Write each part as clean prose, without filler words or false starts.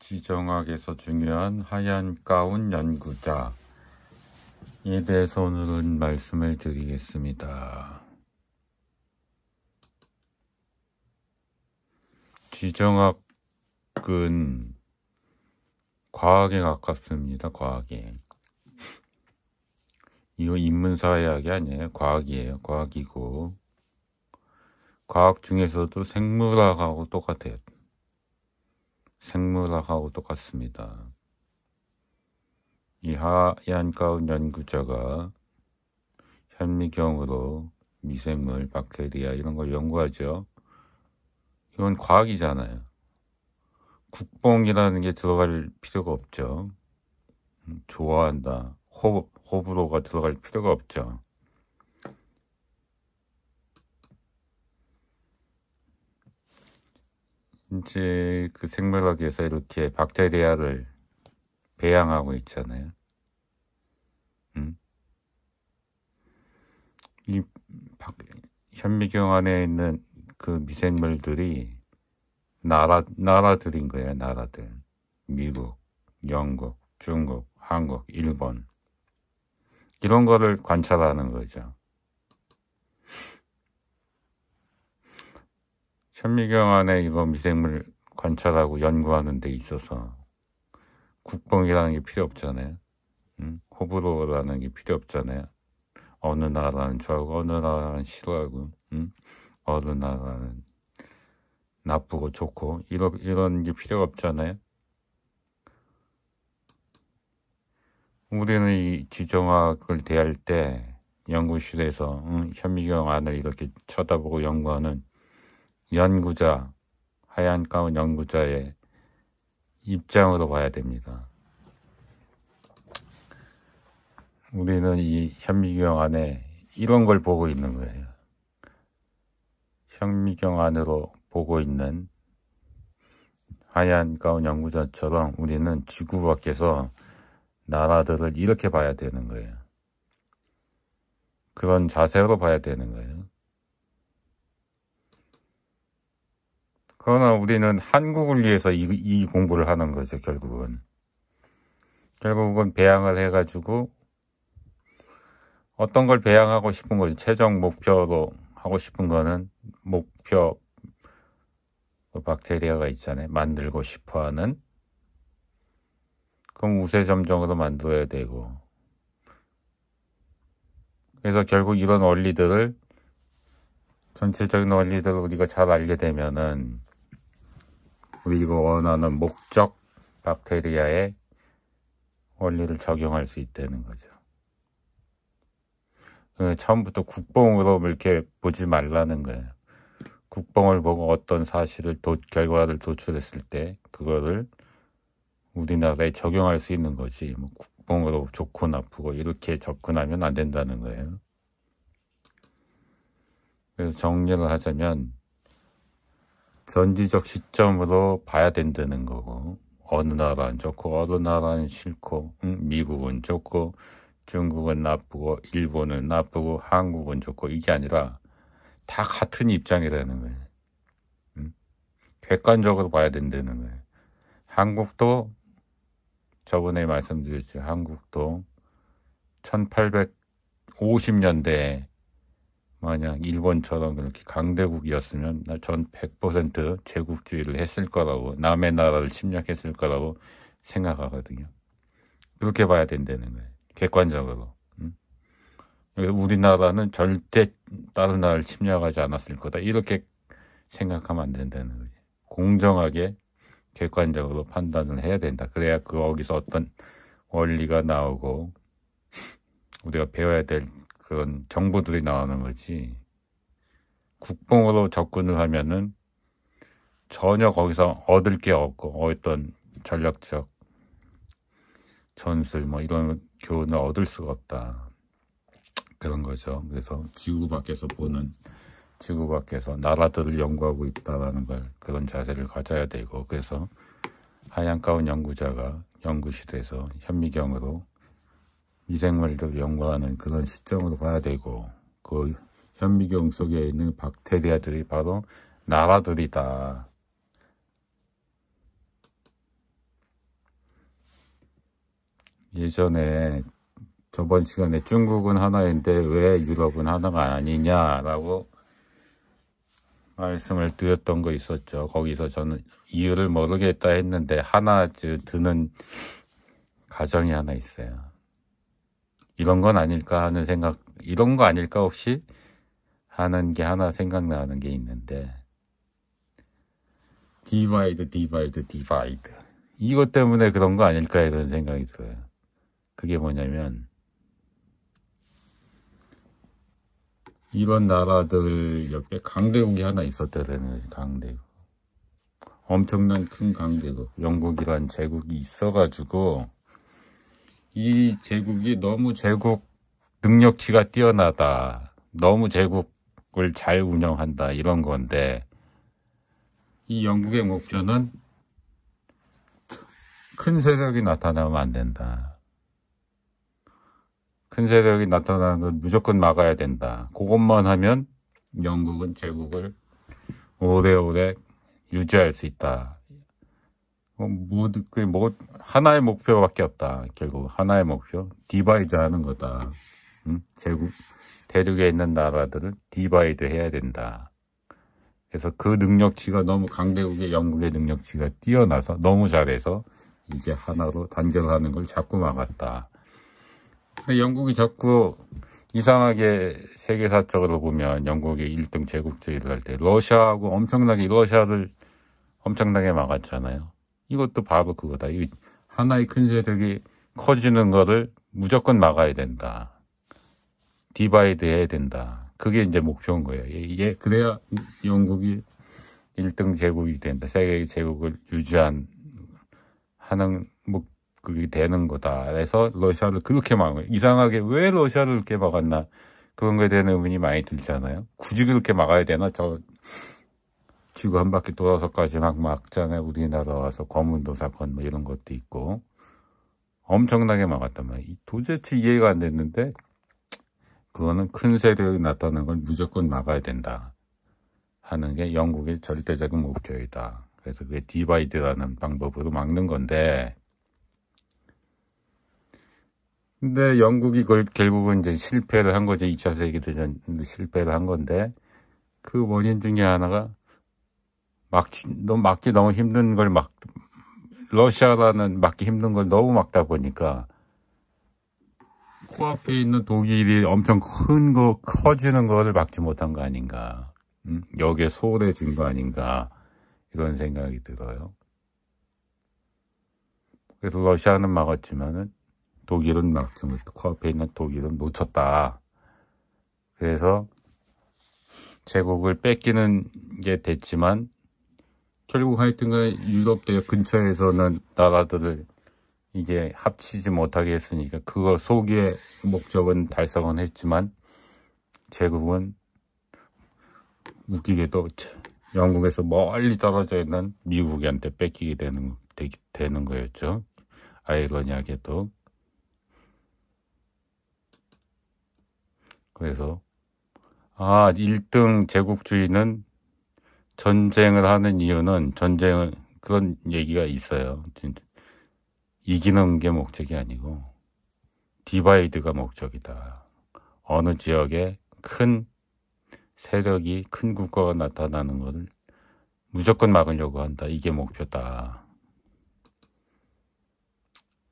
지정학에서 중요한 하얀 가운 연구자에 대해서 오늘은 말씀을 드리겠습니다. 지정학은 과학에 가깝습니다. 과학에. 이거 인문사회학이 아니에요. 과학이에요. 과학이고, 과학 중에서도 생물학하고 똑같아요. 생물학하고 똑같습니다. 이 하얀 가운 연구자가 현미경으로 미생물, 박테리아 이런 걸 연구하죠. 이건 과학이잖아요. 국뽕이라는 게 들어갈 필요가 없죠. 좋아한다, 호불호가 들어갈 필요가 없죠. 이제 그 생물학에서 이렇게 박테리아를 배양하고 있잖아요. 이 현미경 안에 있는 그 미생물들이 나라들인 거예요. 나라들. 미국, 영국, 중국, 한국, 일본. 이런 거를 관찰하는 거죠. 현미경 안에 이거 미생물 관찰하고 연구하는 데 있어서 국뽕이라는 게 필요 없잖아요. 호불호라는 게 필요 없잖아요. 어느 나라는 좋아하고 어느 나라는 싫어하고, 어느 나라는 나쁘고 좋고 이런 게 필요가 없잖아요. 우리는 이 지정학을 대할 때 연구실에서 현미경 안을 이렇게 쳐다보고 연구하는 연구자, 하얀 가운 연구자의 입장으로 봐야 됩니다. 우리는 이 현미경 안에 이런 걸 보고 있는 거예요. 현미경 안으로 보고 있는 하얀 가운 연구자처럼 우리는 지구 밖에서 나라들을 이렇게 봐야 되는 거예요. 그런 자세로 봐야 되는 거예요. 그러나 우리는 한국을 위해서 이 공부를 하는 거죠. 결국은 배양을 해가지고 어떤 걸 배양하고 싶은 거지. 최종 목표로 하고 싶은 거는 목표 박테리아가 있잖아요. 만들고 싶어하는. 그럼 우세점정으로 만들어야 되고. 그래서 결국 이런 원리들을, 전체적인 원리들을 우리가 잘 알게 되면은 우리가 원하는 목적 박테리아의 원리를 적용할 수 있다는 거죠. 처음부터 국뽕으로 이렇게 보지 말라는 거예요. 국뽕을 보고 어떤 결과를 도출했을 때 그거를 우리나라에 적용할 수 있는 거지. 국뽕으로 좋고 나쁘고 이렇게 접근하면 안 된다는 거예요. 그래서 정리를 하자면 전지적 시점으로 봐야 된다는 거고, 어느 나라는 좋고 어느 나라는 싫고, 미국은 좋고 중국은 나쁘고 일본은 나쁘고 한국은 좋고, 이게 아니라 다 같은 입장이라는 거예요. 객관적으로 봐야 된다는 거예요. 한국도 저번에 말씀드렸죠. 한국도 1850년대에 만약 일본처럼 그렇게 강대국이었으면 전 100% 제국주의를 했을 거라고, 남의 나라를 침략했을 거라고 생각하거든요. 그렇게 봐야 된다는 거예요. 객관적으로. 우리나라는 절대 다른 나라를 침략하지 않았을 거다. 이렇게 생각하면 안 된다는 거지. 공정하게 객관적으로 판단을 해야 된다. 그래야 거기서 어떤 원리가 나오고 우리가 배워야 될 그런 정보들이 나오는 거지. 국뽕으로 접근을 하면은 전혀 거기서 얻을 게 없고, 어떤 전략적 전술 이런 교훈을 얻을 수가 없다. 그런 거죠. 그래서 지구 밖에서 나라들을 연구하고 있다라는 걸, 그런 자세를 가져야 되고, 그래서 하얀 가운 연구자가 연구실에서 현미경으로 미생물들을 연구하는 그런 시점으로 봐야 되고, 그 현미경 속에 있는 박테리아들이 바로 나라들이다. 예전에 저번 시간에 중국은 하나인데 왜 유럽은 하나가 아니냐라고 말씀을 드렸던 거 있었죠. 거기서 저는 이유를 모르겠다 했는데 하나 드는 가정이 하나 있어요. 이런 건 아닐까 하는 생각, 이런 거 아닐까 혹시 하는 게 하나 생각나는 게 있는데, 디바이드 이것 때문에 그런 거 아닐까 이런 생각이 들어요. 그게 뭐냐면 이런 나라들 옆에 강대국이 하나 있었다는 거지. 강대국, 엄청난 큰 강대국, 영국이란 제국이 있어가지고 이 제국이 너무 제국 능력치가 뛰어나다, 너무 제국을 잘 운영한다 이런 건데, 이 영국의 목표는 큰 세력이 나타나면 안 된다. 큰 세력이 나타나는 건 무조건 막아야 된다. 그것만 하면 영국은 제국을 오래오래 유지할 수 있다. 하나의 목표밖에 없다. 결국 하나의 목표, 디바이드 하는 거다. 제국, 대륙에 있는 나라들을 디바이드 해야 된다. 그래서 그 능력치가 너무, 강대국의 영국의 능력치가 뛰어나서 너무 잘해서 이제 하나로 단결하는 걸 자꾸 막았다. 근데 영국이 자꾸 이상하게 세계사적으로 보면 영국이 1등 제국주의를 할 때 러시아를 엄청나게 막았잖아요. 이것도 바로 그거다. 이 하나의 큰 세력이 커지는 거를 무조건 막아야 된다. 디바이드 해야 된다. 그게 이제 목표인 거예요. 그래야 영국이 1등 제국이 된다. 세계 제국을 하는, 그게 되는 거다. 그래서 러시아를 그렇게 막아요. 이상하게 왜 러시아를 그렇게 막았나? 그런 거에 대한 의문이 많이 들잖아요. 굳이 그렇게 막아야 되나? 지구 한 바퀴 돌아서까지 막잖아요. 우리나라 와서 거문도 사건 이런 것도 있고. 엄청나게 막았단 말이에요. 도대체 이해가 안 됐는데, 그거는 큰 세력이 나타나는 걸 무조건 막아야 된다 하는 게 영국의 절대적인 목표이다. 그래서 그게 디바이드라는 방법으로 막는 건데, 근데 영국이 그걸 결국은 이제 실패를 한 거죠. 2차 세계대전 실패를 한 건데, 그 원인 중에 하나가 막기 너무 힘든 걸 러시아라는 막기 힘든 걸 너무 막다 보니까 코앞에 있는 독일이 엄청 커지는 거를 막지 못한 거 아닌가. 여기에 소홀해진 거 아닌가. 이런 생각이 들어요. 그래서 러시아는 막았지만은 독일은 막지 못했다. 코앞에 있는 독일은 놓쳤다. 그래서 제국을 뺏기는 게 됐지만 결국 하여튼간 유럽 대륙 근처에서는 나라들을 이게 합치지 못하게 했으니까 그거 속의 목적은 달성은 했지만 제국은 웃기게도 영국에서 멀리 떨어져 있는 미국한테 뺏기게 되는 거였죠. 아이러니하게도. 그래서 1등 제국주의는 전쟁을 하는 이유는 그런 얘기가 있어요. 이기는 게 목적이 아니고 디바이드가 목적이다. 어느 지역에 큰 세력이, 큰 국가가 나타나는 것을 무조건 막으려고 한다. 이게 목표다.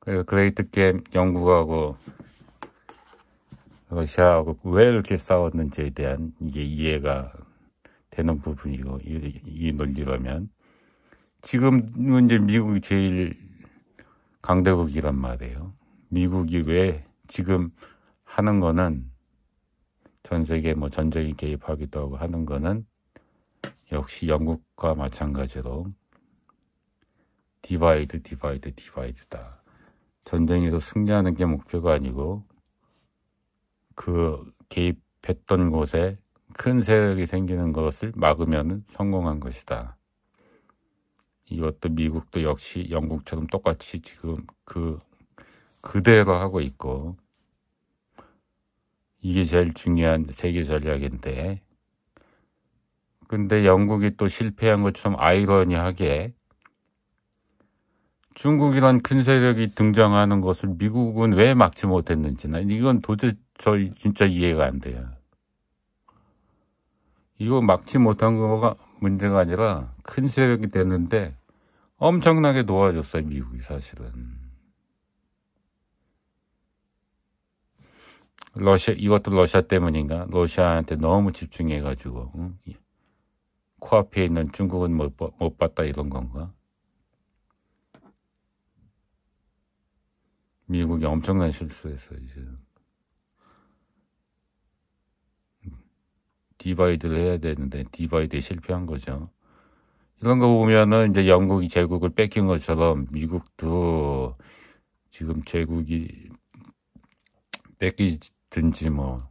그래서 그레이트 게임, 영국하고 러시아하고 왜 이렇게 싸웠는지에 대한 이게 이해가 되는 부분이고, 이 논리라면 지금은 이제 미국이 제일 강대국이란 말이에요. 미국이 왜 지금 하는 거는 전 세계 전쟁에 개입하기도 하고 하는 거는 역시 영국과 마찬가지로 디바이드다. 전쟁에서 승리하는 게 목표가 아니고 그 개입했던 곳에 큰 세력이 생기는 것을 막으면 성공한 것이다. 이것도 미국도 역시 영국처럼 똑같이 지금 그대로 하고 있고, 이게 제일 중요한 세계 전략인데, 근데 영국이 또 실패한 것처럼 아이러니하게 중국이란 큰 세력이 등장하는 것을 미국은 왜 막지 못했는지, 난 이건 도대체 진짜 이해가 안 돼요. 이거 막지 못한 거가 문제가 아니라 큰 세력이 됐는데 엄청나게 도와줬어요, 미국이 사실은. 이것도 러시아 때문인가? 러시아한테 너무 집중해가지고, 응? 코앞에 있는 중국은 못 봤다 이런 건가? 미국이 엄청난 실수했어요, 이제. 디바이드를 해야 되는데, 디바이드에 실패한 거죠. 이런 거 보면은 이제 영국이 제국을 뺏긴 것처럼 미국도 지금 제국이 뺏기든지 뭐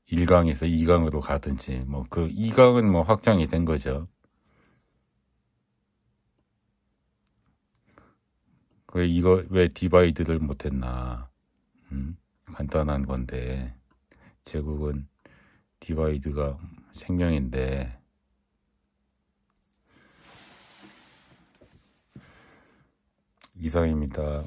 1강에서 2강으로 가든지 뭐 그 2강은 뭐 확정이 된 거죠. 이거 왜 디바이드를 못했나? 간단한 건데 제국은 디바이드가 생명인데 이상입니다.